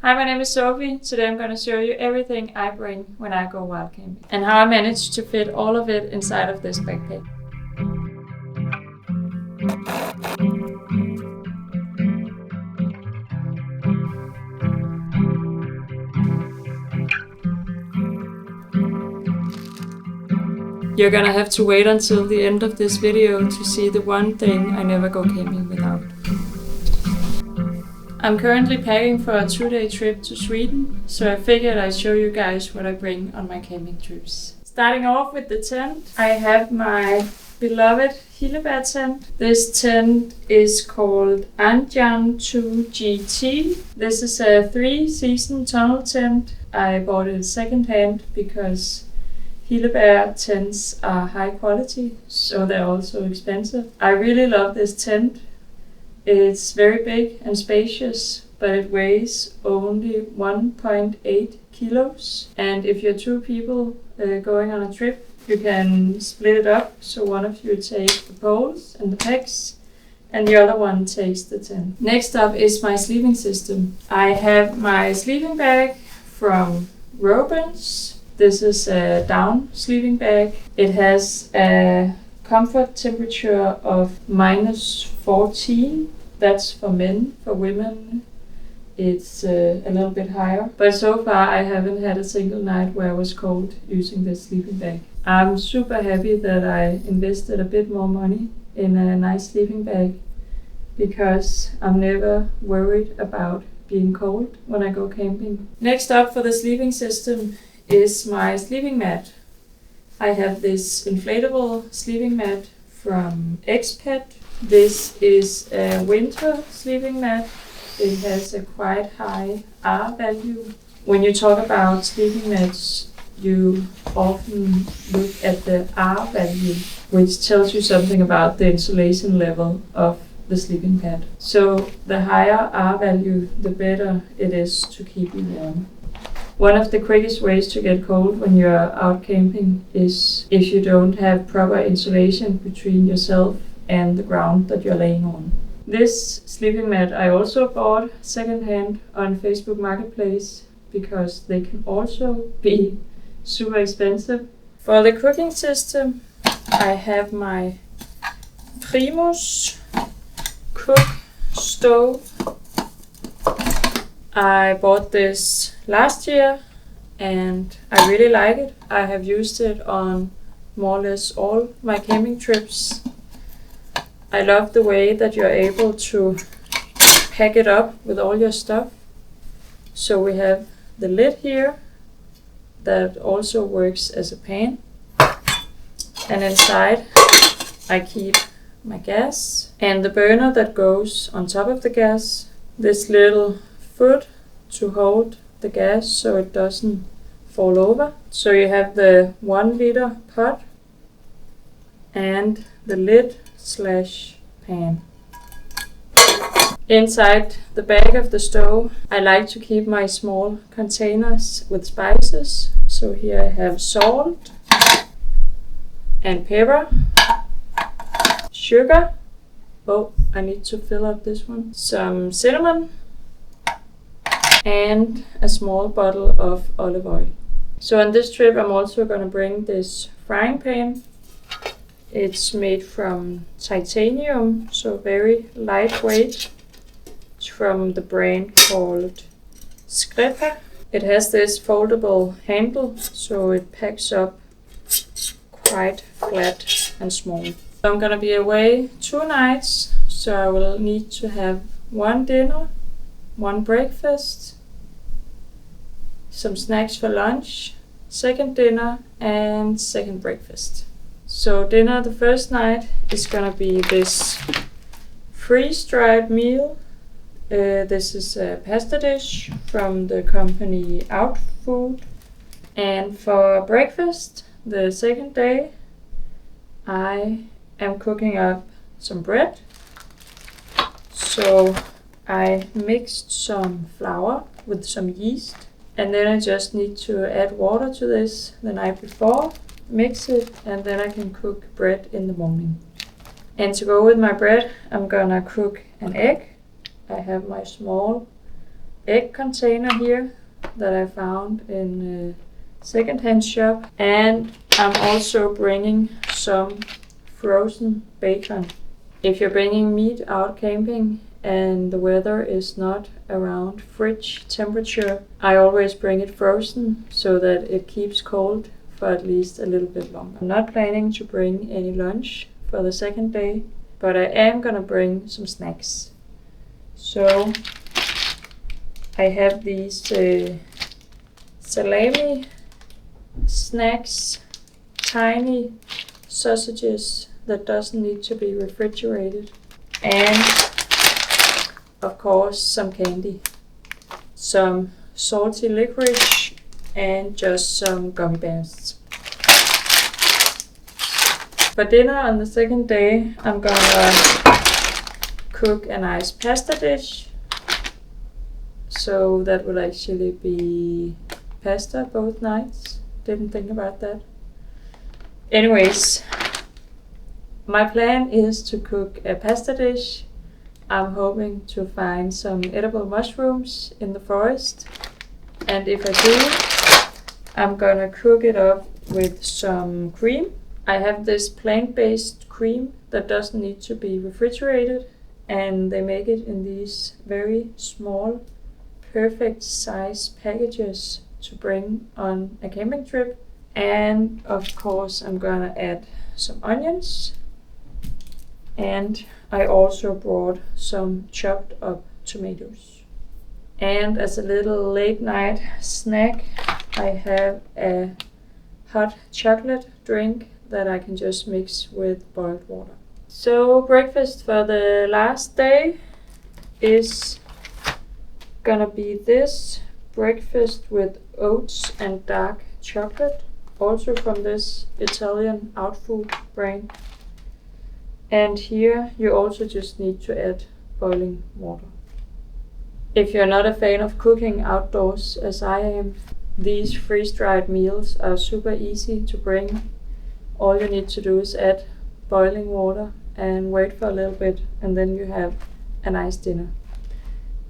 Hi, my name is Sophie. Today I'm going to show you everything I bring when I go wild camping and how I managed to fit all of it inside of this backpack. You're gonna have to wait until the end of this video to see the one thing I never go camping without. I'm currently packing for a 2-day trip to Sweden, so I figured I'd show you guys what I bring on my camping trips. Starting off with the tent, I have my beloved Hillebær tent. This tent is called Anjan 2 GT. This is a 3-season tunnel tent. I bought it secondhand because Hillebær tents are high quality, so they're also expensive. I really love this tent. It's very big and spacious, but it weighs only 1.8 kilos. And if you're 2 people going on a trip, you can split it up. So one of you takes the poles and the pegs, and the other one takes the tent. Next up is my sleeping system. I have my sleeping bag from Robins. This is a down sleeping bag. It has a comfort temperature of -14. That's for men. For women, it's a little bit higher. But so far, I haven't had a single night where I was cold using this sleeping bag. I'm super happy that I invested a bit more money in a nice sleeping bag because I'm never worried about being cold when I go camping. Next up for the sleeping system is my sleeping mat. I have this inflatable sleeping mat from Xpet. This is a winter sleeping mat. It has a quite high R value. When you talk about sleeping mats, you often look at the R value, which tells you something about the insulation level of the sleeping pad. So the higher R value, the better it is to keep you warm. One of the quickest ways to get cold when you're out camping is if you don't have proper insulation between yourself and the ground that you're laying on. This sleeping mat I also bought secondhand on Facebook Marketplace because they can also be super expensive. For the cooking system, I have my Primus cook stove. I bought this last year and I really like it. I have used it on more or less all my camping trips. I love the way that you're able to pack it up with all your stuff. So we have the lid here that also works as a pan. And inside I keep my gas and the burner that goes on top of the gas. This little foot to hold the gas so it doesn't fall over. So you have the 1 liter pot and the lid / pan. Inside the back of the stove, I like to keep my small containers with spices. So here I have salt and pepper, sugar. Oh, I need to fill up this one. Some cinnamon and a small bottle of olive oil. So on this trip I'm also going to bring this frying pan. It's made from titanium, so very lightweight. It's from the brand called Skrepa. It has this foldable handle, so it packs up quite flat and small. So I'm gonna be away 2 nights, so I will need to have 1 dinner, 1 breakfast, some snacks for lunch, 2nd dinner and 2nd breakfast. So dinner the first night is gonna be this freeze-dried meal. This is a pasta dish from the company Outfood. And for breakfast, the 2nd day, I am cooking up some bread. So I mixed some flour with some yeast, and then I just need to add water to this the night before, mix it, and then I can cook bread in the morning. And to go with my bread, I'm gonna cook an egg. I have my small egg container here that I found in a secondhand shop. And I'm also bringing some frozen bacon. If you're bringing meat out camping and the weather is not around fridge temperature, I always bring it frozen so that it keeps cold for at least a little bit longer. I'm not planning to bring any lunch for the second day, but I am gonna bring some snacks. So I have these salami snacks, tiny sausages that doesn't need to be refrigerated, and of course some candy, some salty licorice, and just some gummy bears. For dinner on the second day, I'm gonna cook a nice pasta dish. So that will actually be pasta both nights. Didn't think about that. Anyways, my plan is to cook a pasta dish. I'm hoping to find some edible mushrooms in the forest. And if I do, I'm gonna cook it up with some cream. I have this plant-based cream that doesn't need to be refrigerated, and they make it in these very small, perfect size packages to bring on a camping trip. And of course I'm gonna add some onions, and I also brought some chopped up tomatoes. And as a little late night snack, I have a hot chocolate drink that I can just mix with boiled water. So breakfast for the last day is gonna be this breakfast with oats and dark chocolate, also from this Italian Outfood brand. And here you also just need to add boiling water. If you're not a fan of cooking outdoors as I am, these freeze-dried meals are super easy to bring. All you need to do is add boiling water and wait for a little bit, and then you have a nice dinner.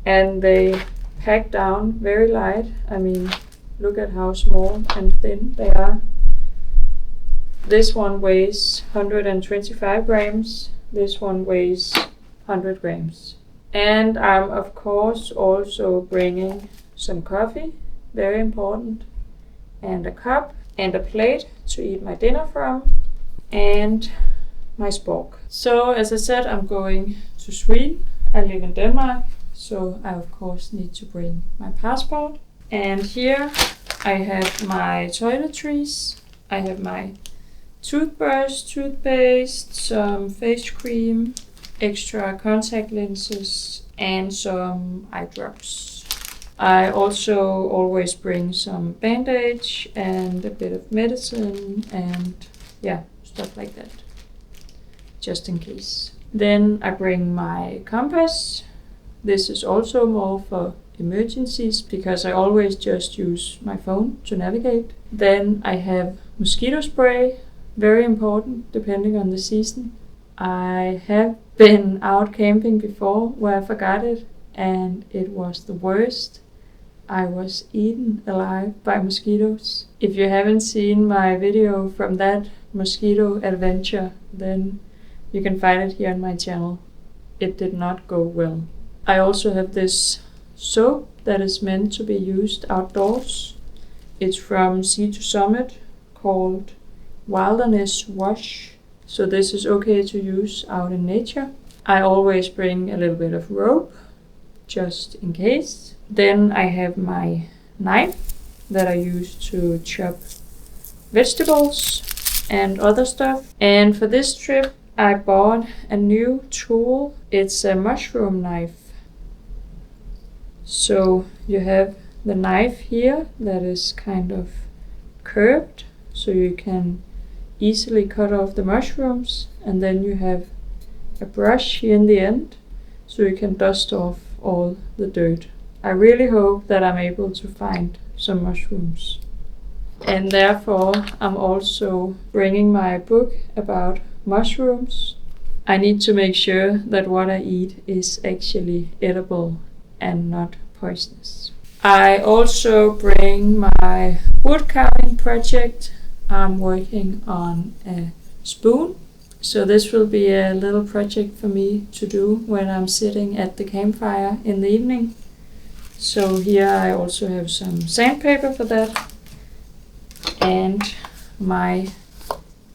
And they pack down very light. I mean, look at how small and thin they are. This one weighs 125 grams. This one weighs 100 grams. And I'm of course also bringing some coffee, very important, and a cup and a plate to eat my dinner from, and my spork. So as I said, I'm going to Sweden. I live in Denmark, so I of course need to bring my passport. And here I have my toiletries. I have my toothbrush, toothpaste, some face cream, extra contact lenses, and some eye drops. I also always bring some bandage and a bit of medicine and yeah, stuff like that, just in case. Then I bring my compass. This is also more for emergencies because I always just use my phone to navigate. Then I have mosquito spray, very important depending on the season. I have been out camping before where I forgot it, and it was the worst. I was eaten alive by mosquitoes. If you haven't seen my video from that mosquito adventure, then you can find it here on my channel. It did not go well. I also have this soap that is meant to be used outdoors. It's from Sea to Summit, called Wilderness Wash. So this is okay to use out in nature. I always bring a little bit of rope, just in case. Then I have my knife that I use to chop vegetables and other stuff. And for this trip I bought a new tool. It's a mushroom knife. So you have the knife here that is kind of curved, so you can easily cut off the mushrooms, and then you have a brush here in the end so you can dust off all the dirt. I really hope that I'm able to find some mushrooms. And therefore I'm also bringing my book about mushrooms. I need to make sure that what I eat is actually edible and not poisonous. I also bring my wood carving project. I'm working on a spoon. So this will be a little project for me to do when I'm sitting at the campfire in the evening. So here I also have some sandpaper for that and my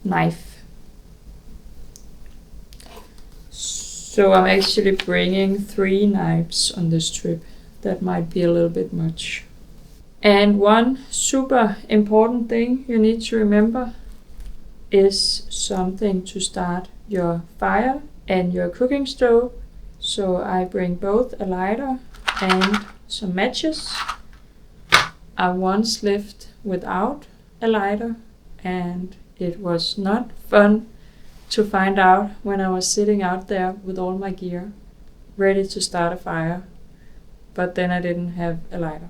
knife. So I'm actually bringing 3 knives on this trip. That might be a little bit much. And one super important thing you need to remember is something to start your fire and your cooking stove. So I bring both a lighter and some matches. I once lived without a lighter and it was not fun to find out when I was sitting out there with all my gear ready to start a fire, but then I didn't have a lighter.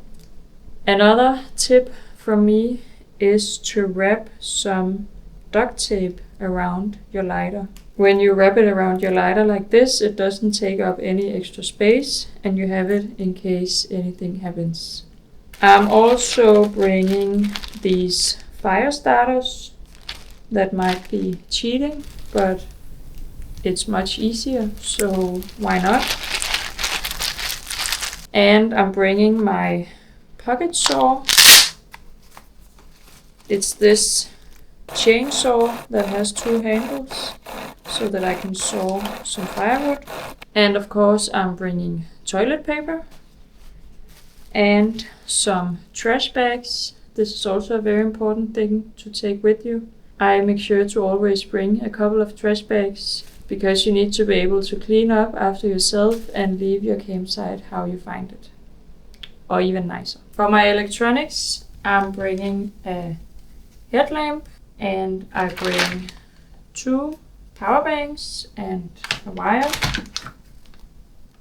Another tip from me is to wrap some duct tape around your lighter. When you wrap it around your lighter like this, it doesn't take up any extra space and you have it in case anything happens. I'm also bringing these fire starters. That might be cheating, but it's much easier, so why not? And I'm bringing my pocket saw. It's this chainsaw that has 2 handles so that I can saw some firewood. And of course I'm bringing toilet paper and some trash bags. This is also a very important thing to take with you. I make sure to always bring a couple of trash bags because you need to be able to clean up after yourself and leave your campsite how you find it, or even nicer. For my electronics, I'm bringing a headlamp and I bring 2 power banks and a wire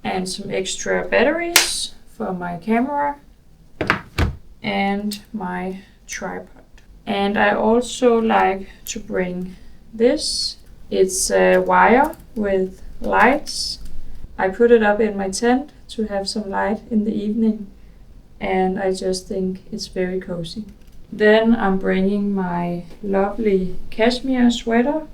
and some extra batteries for my camera and my tripod. And I also like to bring this. It's a wire with lights. I put it up in my tent to have some light in the evening and I just think it's very cozy. Then I'm bringing my lovely cashmere sweater.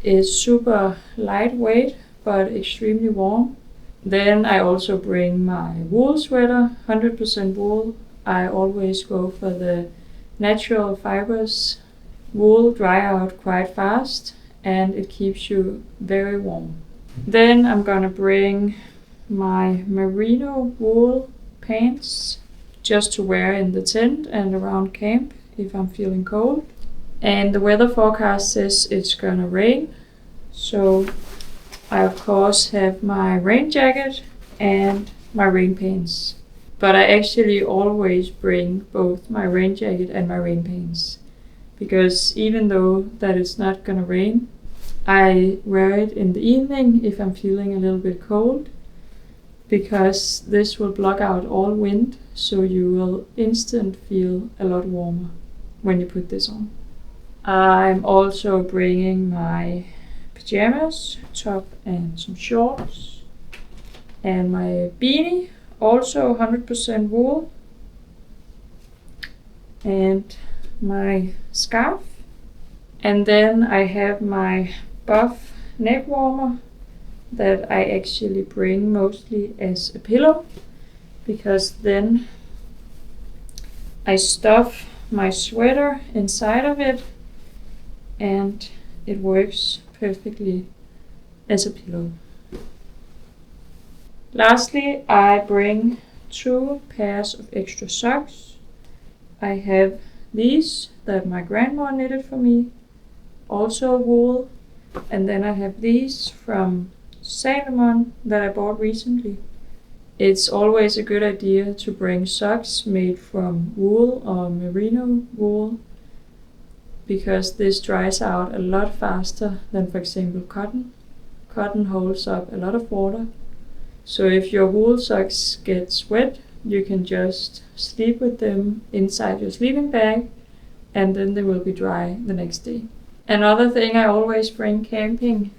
It's super lightweight but extremely warm. Then I also bring my wool sweater, 100% wool. I always go for the natural fibers. Wool dry out quite fast and it keeps you very warm. Then I'm gonna bring my merino wool pants just to wear in the tent and around camp if I'm feeling cold. And the weather forecast says it's gonna rain, so I of course have my rain jacket and my rain pants. But I actually always bring both my rain jacket and my rain pants because even though that it's not gonna rain, I wear it in the evening if I'm feeling a little bit cold, because this will block out all wind, so you will instantly feel a lot warmer when you put this on. I'm also bringing my pajamas, top and some shorts, and my beanie, also 100% wool, and my scarf. And then I have my buff neck warmer that I actually bring mostly as a pillow, because then I stuff my sweater inside of it and it works perfectly as a pillow. Lastly, I bring 2 pairs of extra socks. I have these that my grandma knitted for me, also wool, and then I have these from Salomon that I bought recently. It's always a good idea to bring socks made from wool or merino wool, because this dries out a lot faster than, for example, cotton. Cotton holds up a lot of water. So if your wool socks get wet, you can just sleep with them inside your sleeping bag and then they will be dry the next day. Another thing I always bring camping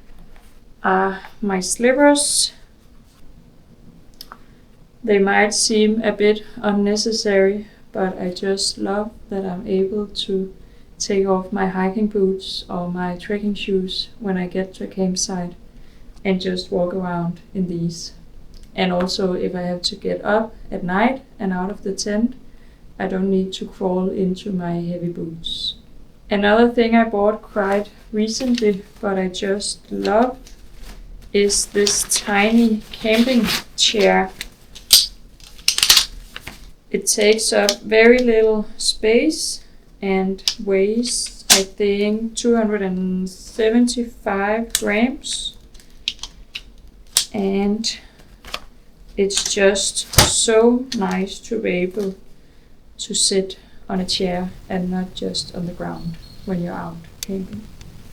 are my slippers. They might seem a bit unnecessary, but I just love that I'm able to take off my hiking boots or my trekking shoes when I get to a campsite and just walk around in these. And also if I have to get up at night and out of the tent, I don't need to crawl into my heavy boots. Another thing I bought quite recently, but I just love, is this tiny camping chair. It takes up very little space and weighs, I think, 275 grams. And it's just so nice to be able to sit on a chair and not just on the ground when you're out camping.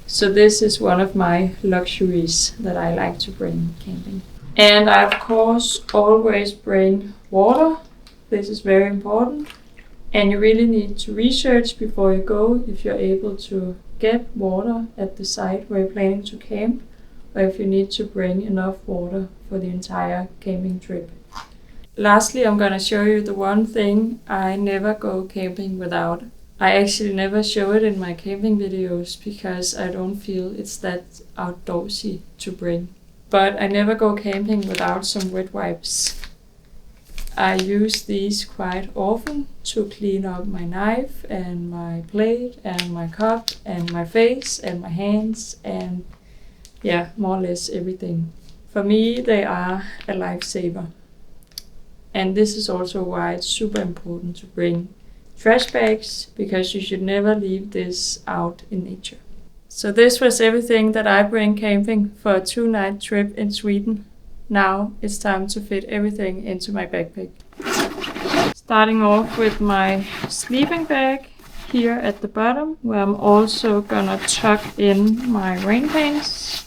So this is one of my luxuries that I like to bring camping. And I of course always bring water. This is very important. And you really need to research before you go if you're able to get water at the site where you're planning to camp, or if you need to bring enough water for the entire camping trip. Lastly, I'm gonna show you the one thing I never go camping without. I actually never show it in my camping videos because I don't feel it's that outdoorsy to bring. But I never go camping without some wet wipes. I use these quite often to clean up my knife and my plate and my cup and my face and my hands and yeah, more or less everything. For me, they are a lifesaver. And this is also why it's super important to bring trash bags, because you should never leave this out in nature. So this was everything that I bring camping for a 2-night trip in Sweden. Now it's time to fit everything into my backpack. Starting off with my sleeping bag here at the bottom, where I'm also gonna tuck in my rain pants.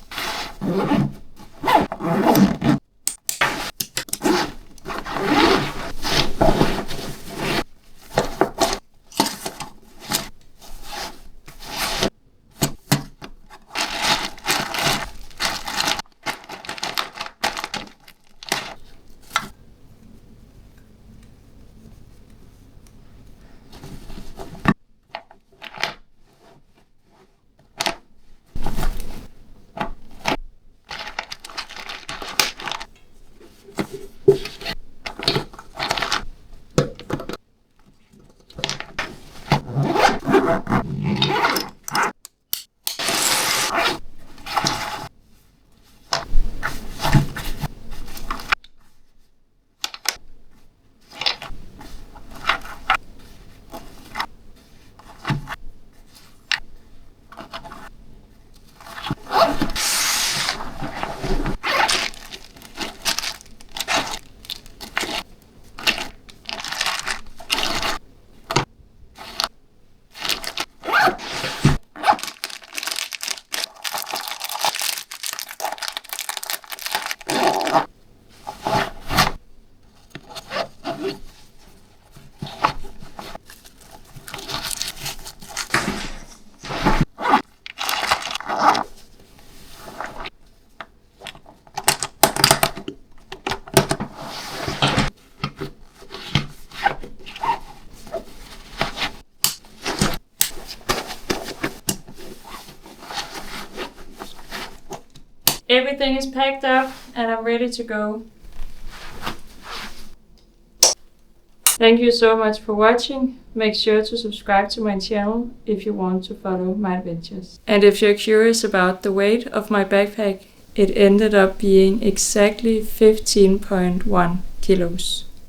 Everything is packed up and I'm ready to go. Thank you so much for watching. Make sure to subscribe to my channel if you want to follow my adventures. And if you're curious about the weight of my backpack, it ended up being exactly 15.1 kilos.